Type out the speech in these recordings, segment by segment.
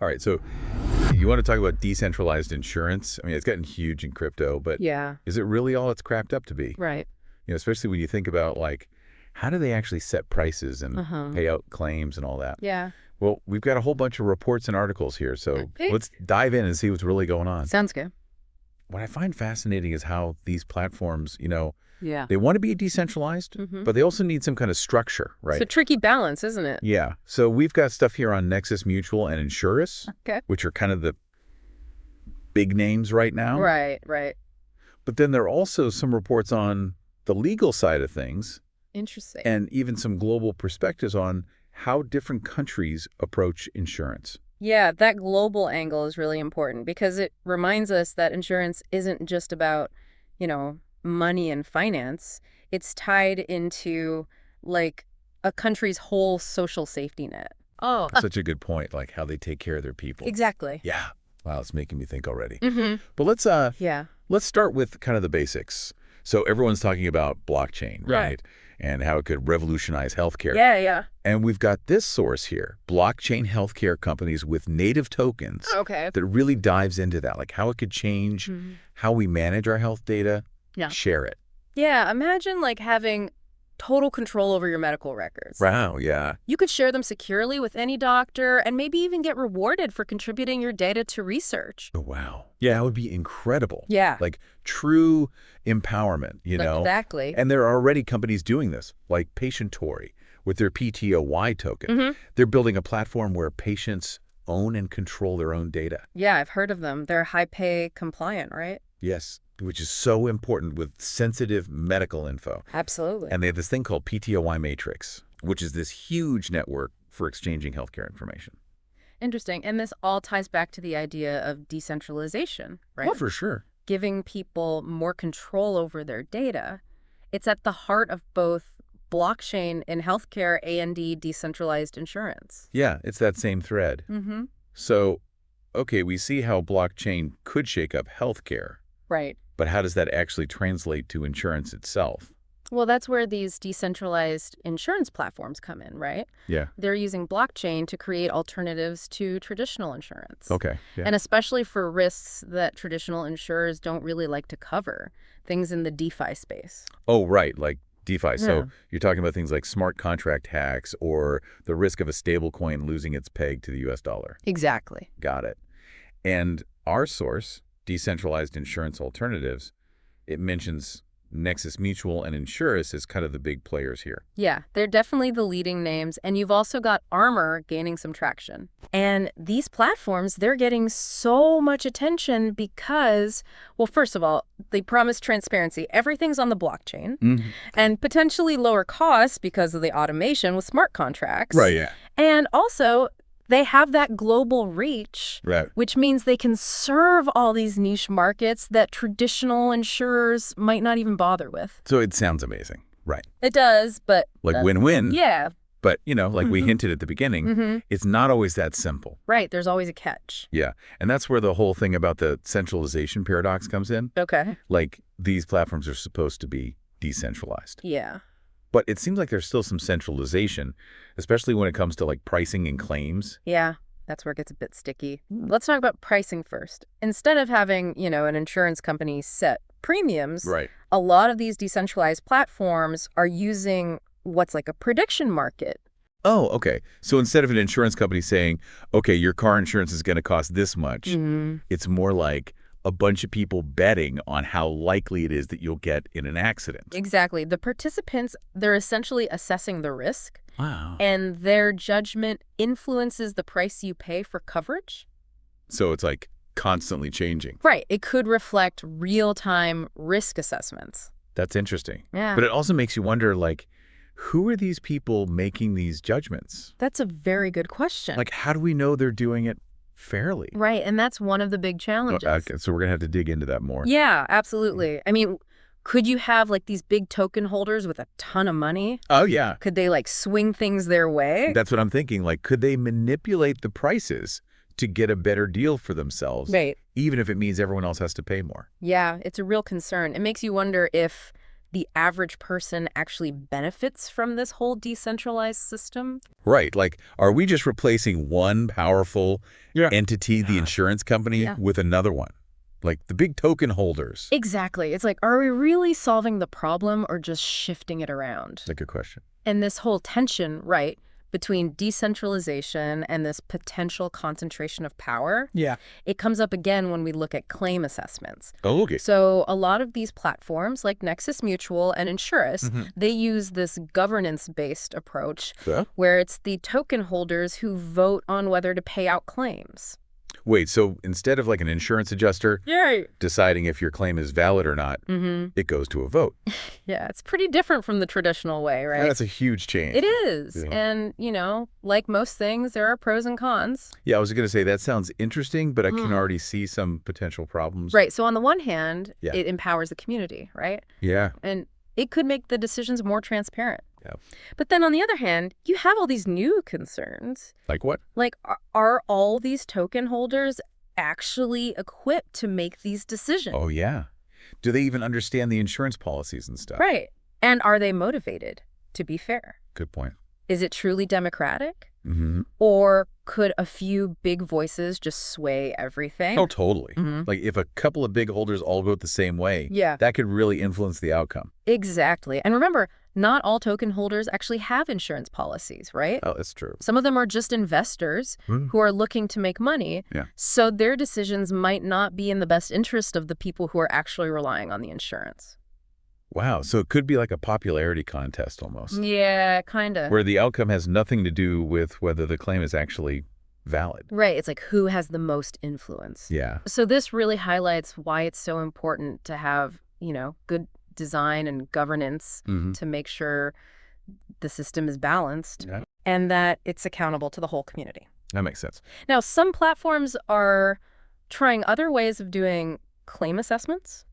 All right, so you want to talk about decentralized insurance? I mean, it's gotten huge in crypto, but Yeah, is it really all it's cracked up to be? right. Especially when you think about, like, how do they actually set prices and Uh-huh. pay out claims and all that? Yeah. Well, we've got a whole bunch of reports and articles here, so Okay. let's dive in and see what's really going on. Sounds good. What I find fascinating is how these platforms, Yeah. they want to be decentralized, Mm-hmm. but they also need some kind of structure, It's right? a tricky balance, isn't it? Yeah. So we've got stuff here on Nexus Mutual and InsurAce, Okay. which are kind of the big names right now. Right, right. But then there are also some reports on the legal side of things Interesting. and even some global perspectives on how different countries approach insurance. Yeah, that global angle is really important because it reminds us that insurance isn't just about, money and finance. It's tied into, like, a country's whole social safety net. Oh, Such a good point, like how they take care of their people. exactly. Yeah. Wow, it's making me think already. Mm-hmm. But Yeah. let's start with kind of the basics. So everyone's talking about blockchain, Yeah. right? And how it could revolutionize healthcare. Yeah, yeah. And we've got this source here, blockchain healthcare companies with native tokens, Okay. that really dives into that, like how it could change Mhm. how we manage our health data, Yeah. share it. Yeah, imagine like having total control over your medical records. Wow, yeah. You could share them securely with any doctor and maybe even get rewarded for contributing your data to research. Oh, wow. Yeah, that would be incredible. Yeah. Like true empowerment, Exactly. And there are already companies doing this, like Patient Tory with their PTOY token. Mm-hmm. They're building a platform where patients own and control their own data. Yeah, I've heard of them. They're high pay compliant, right? Yes, which is so important with sensitive medical info. Absolutely. And they have this thing called PTOY Matrix, which is this huge network for exchanging healthcare information. Interesting. And this all ties back to the idea of decentralization, right? Oh, for sure. Giving people more control over their data. It's at the heart of both blockchain in healthcare and decentralized insurance. Yeah, it's that same thread. Mm-hmm. So, okay, we see how blockchain could shake up healthcare, Right. but how does that actually translate to insurance itself? Well, that's where these decentralized insurance platforms come in, right? Yeah. They're using blockchain to create alternatives to traditional insurance. Okay. Yeah. And especially for risks that traditional insurers don't really like to cover, things in the DeFi space. Oh, right, like DeFi. Yeah. So you're talking about things like smart contract hacks or the risk of a stable coin losing its peg to the US dollar. Exactly. Got it. And our source, Decentralized Insurance Alternatives, it mentions Nexus Mutual and InsurAce as kind of the big players here. Yeah, they're definitely the leading names, and you've also got Armor gaining some traction. And these platforms, they're getting so much attention because, well, first of all, they promise transparency. Everything's on the blockchain, Mm-hmm. and potentially lower costs because of the automation with smart contracts. Right, yeah. And also, they have that global reach, Right. which means they can serve all these niche markets that traditional insurers might not even bother with. So it sounds amazing. Right. It does, but... Like win-win. Yeah. But, like we Mhm. hinted at the beginning, Mm-hmm. it's not always that simple. Right, there's always a catch. Yeah. And that's where the whole thing about the centralization paradox comes in. Okay. Like, these platforms are supposed to be decentralized. Yeah. But it seems like there's still some centralization, especially when it comes to, like, pricing and claims. Yeah, that's where it gets a bit sticky. Let's talk about pricing first. Instead of having, an insurance company set premiums, Right. a lot of these decentralized platforms are using what's like a prediction market. Oh, okay. So instead of an insurance company saying, okay, your car insurance is going to cost this much, Mm-hmm. it's more like a bunch of people betting on how likely it is that you'll get in an accident. Exactly. The participants, they're essentially assessing the risk, Wow. and their judgment influences the price you pay for coverage. So it's like constantly changing. Right. It could reflect real-time risk assessments. That's interesting. Yeah. But it also makes you wonder, like, who are these people making these judgments? That's a very good question. Like, how do we know they're doing it fairly? Right, and that's one of the big challenges. Okay, so we're going to have to dig into that more. Yeah, absolutely. I mean, could you have like these big token holders with a ton of money? Oh, yeah. Could they like swing things their way? That's what I'm thinking. Like, could they manipulate the prices to get a better deal for themselves, Right. even if it means everyone else has to pay more? Yeah, it's a real concern. It makes you wonder if the average person actually benefits from this whole decentralized system. Right. Like, are we just replacing one powerful entity, the insurance company, with another one? Like the big token holders. Exactly. It's like, are we really solving the problem or just shifting it around? That's a good question. And this whole tension, right, between decentralization and this potential concentration of power, it comes up again when we look at claim assessments. Oh, okay. So a lot of these platforms like Nexus Mutual and InsurAce, they use this governance-based approach where it's the token holders who vote on whether to pay out claims. Wait, so instead of like an insurance adjuster deciding if your claim is valid or not, it goes to a vote. Yeah, it's pretty different from the traditional way, right? That's a huge change. It is. Yeah. And, you know, like most things, there are pros and cons. Yeah, I was going to say that sounds interesting, but I can already see some potential problems. Right. So on the one hand, it empowers the community, right? Yeah. And it could make the decisions more transparent. Yeah. But then on the other hand, you have all these new concerns. Like what? Like, are all these token holders actually equipped to make these decisions? Oh, yeah. Do they even understand the insurance policies and stuff? Right. And are they motivated, to be fair? Good point. Is it truly democratic? Or could a few big voices just sway everything? Oh, totally. Like if a couple of big holders all vote the same way, Yeah. that could really influence the outcome. Exactly. And remember, not all token holders actually have insurance policies, right? Oh, that's true. Some of them are just investors who are looking to make money. Yeah. So their decisions might not be in the best interest of the people who are actually relying on the insurance. Wow. So it could be like a popularity contest almost. Yeah, kind of. Where the outcome has nothing to do with whether the claim is actually valid. Right. It's like who has the most influence. Yeah. So this really highlights why it's so important to have, you know, good design and governance to make sure the system is balanced and that it's accountable to the whole community. That makes sense. Now, some platforms are trying other ways of doing claim assessments.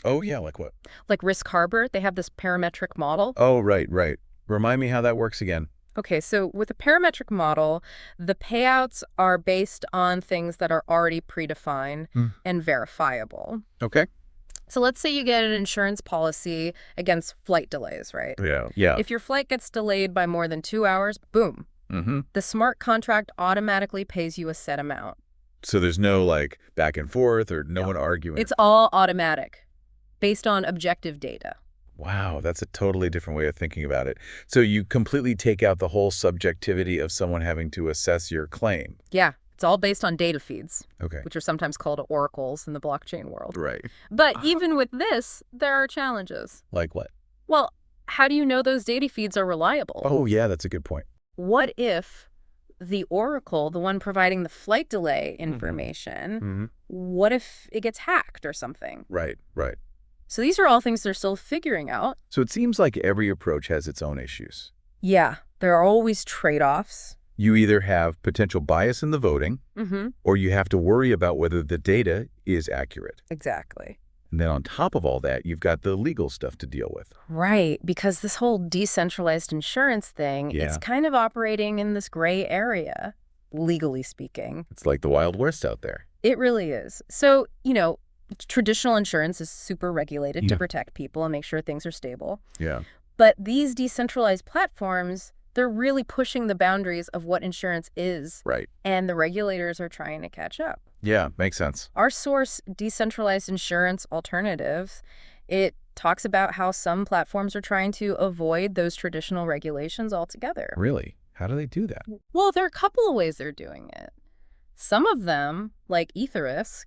Oh, yeah. Like what? Like Risk Harbor, they have this parametric model. Oh, right, right. Remind me how that works again. Okay, so with a parametric model, the payouts are based on things that are already predefined and verifiable. Okay. So let's say you get an insurance policy against flight delays, right? Yeah. Yeah. If your flight gets delayed by more than 2 hours, boom. The smart contract automatically pays you a set amount. So there's no like back and forth or no one arguing. It's all automatic, based on objective data. Wow, that's a totally different way of thinking about it. So you completely take out the whole subjectivity of someone having to assess your claim. Yeah, it's all based on data feeds, Okay. which are sometimes called oracles in the blockchain world. Right. But even with this, there are challenges. Like what? Well, how do you know those data feeds are reliable? Oh, yeah, that's a good point. What if the oracle, the one providing the flight delay information, what if it gets hacked or something? Right, right. So these are all things they're still figuring out. So it seems like every approach has its own issues. Yeah, there are always trade-offs. You either have potential bias in the voting, or you have to worry about whether the data is accurate. Exactly. And then on top of all that, you've got the legal stuff to deal with. Right, because this whole decentralized insurance thing, it's kind of operating in this gray area, legally speaking. It's like the Wild West out there. It really is. So, you know, traditional insurance is super regulated to protect people and make sure things are stable. Yeah. But these decentralized platforms, they're really pushing the boundaries of what insurance is. Right. And the regulators are trying to catch up. Yeah, makes sense. Our source, Decentralized Insurance Alternatives, it talks about how some platforms are trying to avoid those traditional regulations altogether. Really? How do they do that? Well, there are a couple of ways they're doing it. Some of them, like EtherRisk,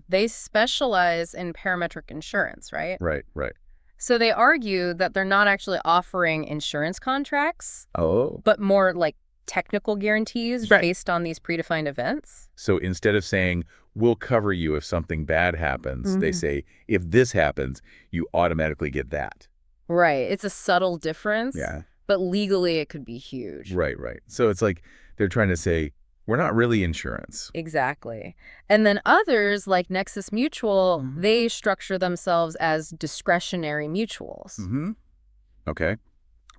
they specialize in parametric insurance, right? Right, right. So they argue that they're not actually offering insurance contracts, but more like technical guarantees based on these predefined events. So instead of saying, we'll cover you if something bad happens, they say, if this happens, you automatically get that. Right. It's a subtle difference. Yeah. But legally, it could be huge. Right, right. So it's like they're trying to say, we're not really insurance. Exactly. And then others, like Nexus Mutual, they structure themselves as discretionary mutuals. Okay.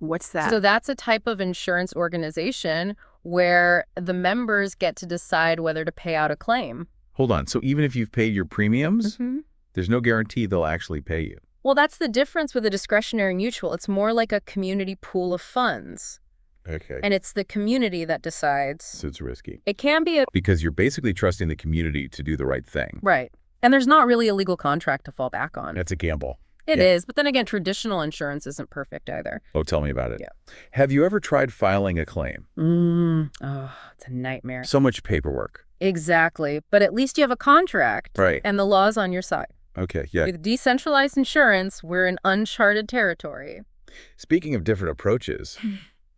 What's that? So that's a type of insurance organization where the members get to decide whether to pay out a claim. Hold on. So even if you've paid your premiums, there's no guarantee they'll actually pay you. Well, that's the difference with a discretionary mutual. It's more like a community pool of funds. Okay. And it's the community that decides. So it's risky. It can be a... Because you're basically trusting the community to do the right thing. Right. And there's not really a legal contract to fall back on. That's a gamble. It is. But then again, traditional insurance isn't perfect either. Oh, tell me about it. Yeah. Have you ever tried filing a claim? Oh, it's a nightmare. So much paperwork. Exactly. But at least you have a contract. Right. And the law's on your side. Okay, yeah. With decentralized insurance, we're in uncharted territory. Speaking of different approaches,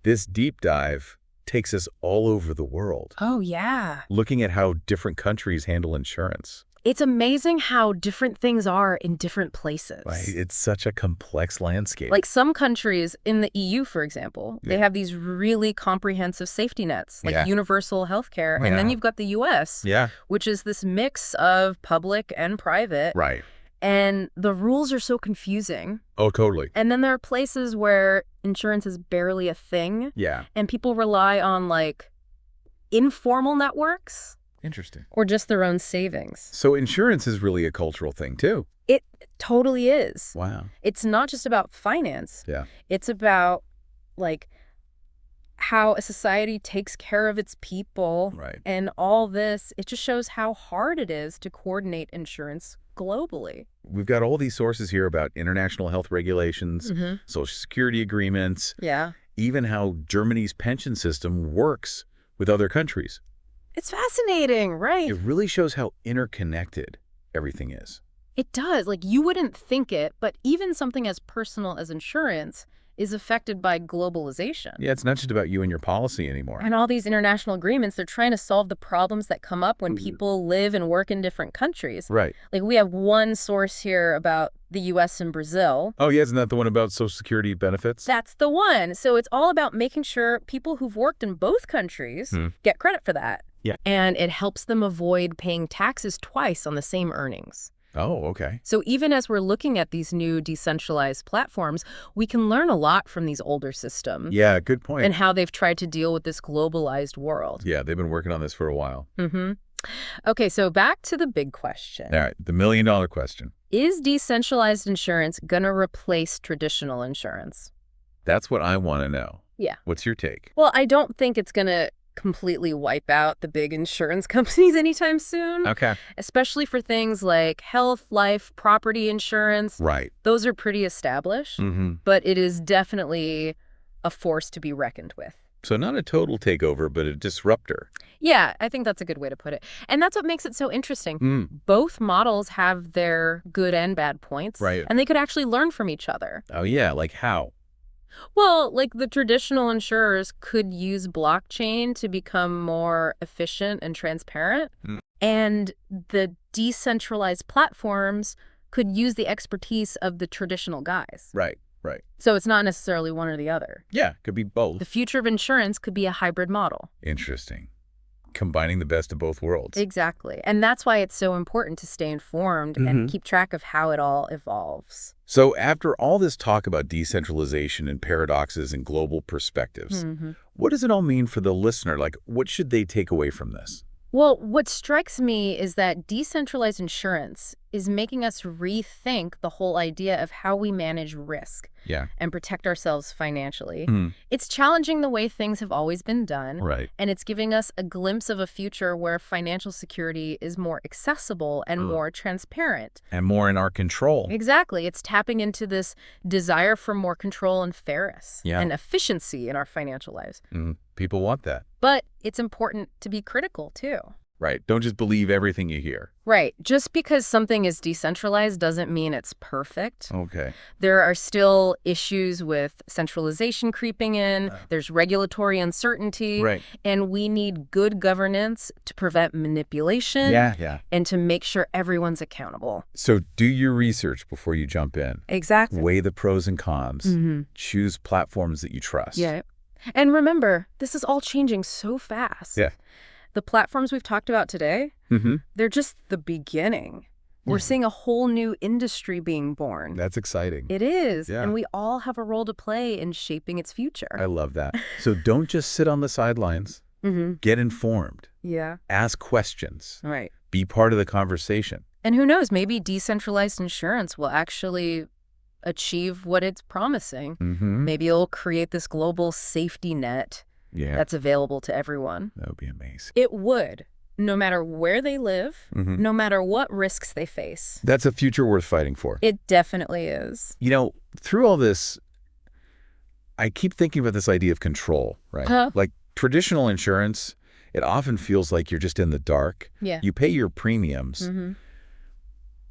this deep dive takes us all over the world, Oh, yeah. looking at how different countries handle insurance. It's amazing how different things are in different places. Right? It's such a complex landscape. Like some countries in the EU, for example, they Yeah. have these really comprehensive safety nets, like Yeah. universal health care. And then Yeah. you've got the US, Yeah. which is this mix of public and private. Right. And the rules are so confusing. Oh, totally. And then there are places where insurance is barely a thing, Yeah. and people rely on like informal networks Interesting. or just their own savings. So insurance is really a cultural thing, too. It totally is. Wow. It's not just about finance. Yeah. It's about like how a society takes care of its people. Right. And all this, it just shows how hard it is to coordinate insurance globally. We've got all these sources here about international health regulations, social security agreements, Yeah. even how Germany's pension system works with other countries. It's fascinating, right? It really shows how interconnected everything is. It does. Like, you wouldn't think it, but even something as personal as insurance is affected by globalization. Yeah, it's not just about you and your policy anymore. And all these international agreements, they're trying to solve the problems that come up when people live and work in different countries. Right. Like, we have one source here about the U.S. and Brazil. Oh, yeah, isn't that the one about social security benefits? That's the one. So it's all about making sure people who've worked in both countries get credit for that. Yeah. And it helps them avoid paying taxes twice on the same earnings. Oh, okay. So even as we're looking at these new decentralized platforms, we can learn a lot from these older systems. Yeah, good point. And how they've tried to deal with this globalized world. Yeah, they've been working on this for a while. Okay, so back to the big question. All right, the million-dollar question. Is decentralized insurance going to replace traditional insurance? That's what I want to know. Yeah. What's your take? Well, I don't think it's going to completely wipe out the big insurance companies anytime soon. Okay. Especially for things like health, life, property insurance. Right. Those are pretty established, but it is definitely a force to be reckoned with. So not a total takeover, but a disruptor. Yeah, I think that's a good way to put it. And that's what makes it so interesting. Both models have their good and bad points. Right. And they could actually learn from each other. Oh, yeah, like how? Well, like the traditional insurers could use blockchain to become more efficient and transparent. And the decentralized platforms could use the expertise of the traditional guys. Right, right. So it's not necessarily one or the other. Yeah, could be both. The future of insurance could be a hybrid model. Interesting. Combining the best of both worlds. Exactly. And that's why it's so important to stay informed and keep track of how it all evolves. So after all this talk about decentralization and paradoxes and global perspectives, what does it all mean for the listener? Like, what should they take away from this? Well, what strikes me is that decentralized insurance is making us rethink the whole idea of how we manage risk and protect ourselves financially. It's challenging the way things have always been done. Right. And it's giving us a glimpse of a future where financial security is more accessible and more transparent. And more in our control. Exactly. It's tapping into this desire for more control and fairness and efficiency in our financial lives. People want that. But it's important to be critical, too. Right. Don't just believe everything you hear. Right. Just because something is decentralized doesn't mean it's perfect. Okay. There are still issues with centralization creeping in. There's regulatory uncertainty. Right. And we need good governance to prevent manipulation. Yeah. And to make sure everyone's accountable. So do your research before you jump in. Exactly. Weigh the pros and cons. Choose platforms that you trust. Yeah. And remember, this is all changing so fast. Yeah. The platforms we've talked about today, they're just the beginning. We're seeing a whole new industry being born. That's exciting. It is. Yeah. And we all have a role to play in shaping its future. I love that. So don't just sit on the sidelines. Get informed. Yeah. Ask questions. Right. Be part of the conversation. And who knows, maybe decentralized insurance will actually achieve what it's promising. Mm-hmm. Maybe it'll create this global safety net Yeah, that's available to everyone. that would be amazing. It would, no matter where they live, Mm-hmm. no matter what risks they face. That's a future worth fighting for. It definitely is. You know, through all this, I keep thinking about this idea of control, right? Huh? Like traditional insurance, it often feels like you're just in the dark. Yeah. You pay your premiums, Mm-hmm.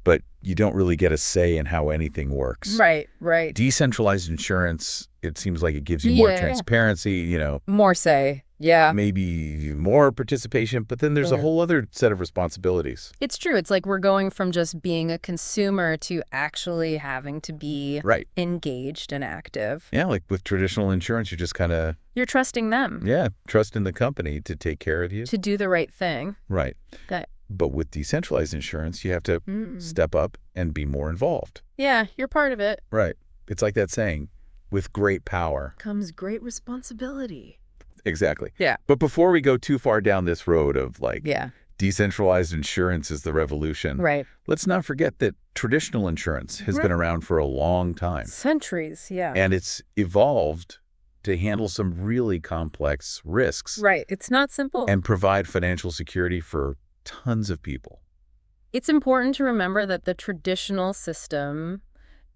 but you don't really get a say in how anything works. Right, right. Decentralized insurance, it seems like it gives you more Yeah. transparency, you know, More say. Yeah. maybe more participation, but then there's a Yeah. whole other set of responsibilities. It's true. It's like we're going from just being a consumer to actually having to be Right. engaged and active. Yeah, like with traditional insurance, you're just kind of, You're trusting them trusting the company to take care of you. to do the right thing. Right. That, But with decentralized insurance, you have to step up and be more involved. yeah, you're part of it. Right. It's like that saying, with great power. Comes great responsibility. Exactly. Yeah. But before we go too far down this road of like Yeah. decentralized insurance is the revolution, Right. let's not forget that traditional insurance has been around for a long time. Centuries. Yeah. And it's evolved to handle some really complex risks Right. It's not simple. and provide financial security for tons of people. It's important to remember that the traditional system,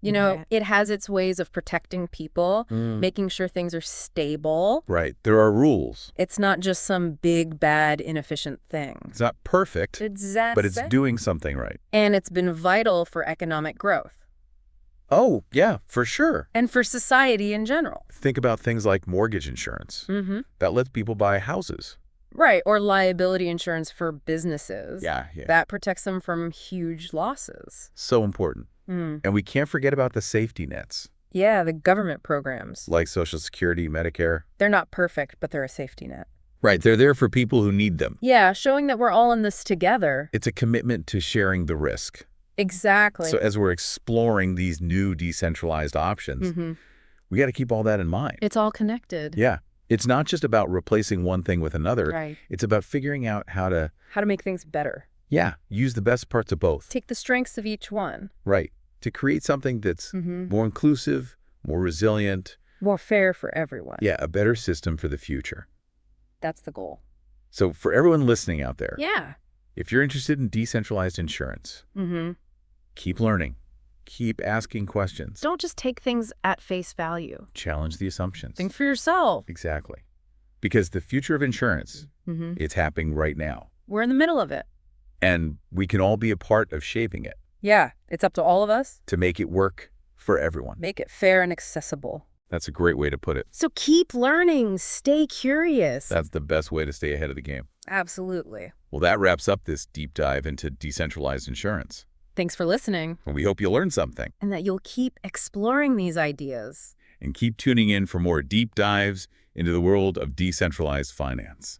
you know, it has its ways of protecting people, making sure things are stable. Right. There are rules. It's not just some big, bad, inefficient thing. It's not perfect, but it's doing something right. And it's been vital for economic growth Oh, yeah, for sure. and for society in general. Think about things like mortgage insurance. Mm-hmm. That lets people buy houses. Right. Or liability insurance for businesses. Yeah. That protects them from huge losses. So important. Mm. And we can't forget about the safety nets, Yeah, the government programs. like Social Security, Medicare. They're not perfect, but they're a safety net. Right. They're there for people who need them. Yeah, showing that we're all in this together. It's a commitment to sharing the risk. Exactly. So as we're exploring these new decentralized options, Mm-hmm. we got to keep all that in mind. It's all connected. Yeah. It's not just about replacing one thing with another. Right. It's about figuring out how to, How to make things better. use the best parts of both. Take the strengths of each one. Right. To create something that's more inclusive, more resilient. More fair for everyone. Yeah, a better system for the future. That's the goal. So for everyone listening out there, Yeah. if you're interested in decentralized insurance, Mm-hmm. keep learning. Keep asking questions. Don't just take things at face value. Challenge the assumptions. Think for yourself. Exactly. Because the future of insurance, Mm-hmm. it's happening right now. We're in the middle of it. And we can all be a part of shaping it Yeah. It's up to all of us. to make it work for everyone. Make it fair and accessible. That's a great way to put it. So keep learning. Stay curious. That's the best way to stay ahead of the game. Absolutely. Well, that wraps up this deep dive into decentralized insurance. Thanks for listening. And we hope you learned something. And that you'll keep exploring these ideas. And keep tuning in for more deep dives into the world of decentralized finance.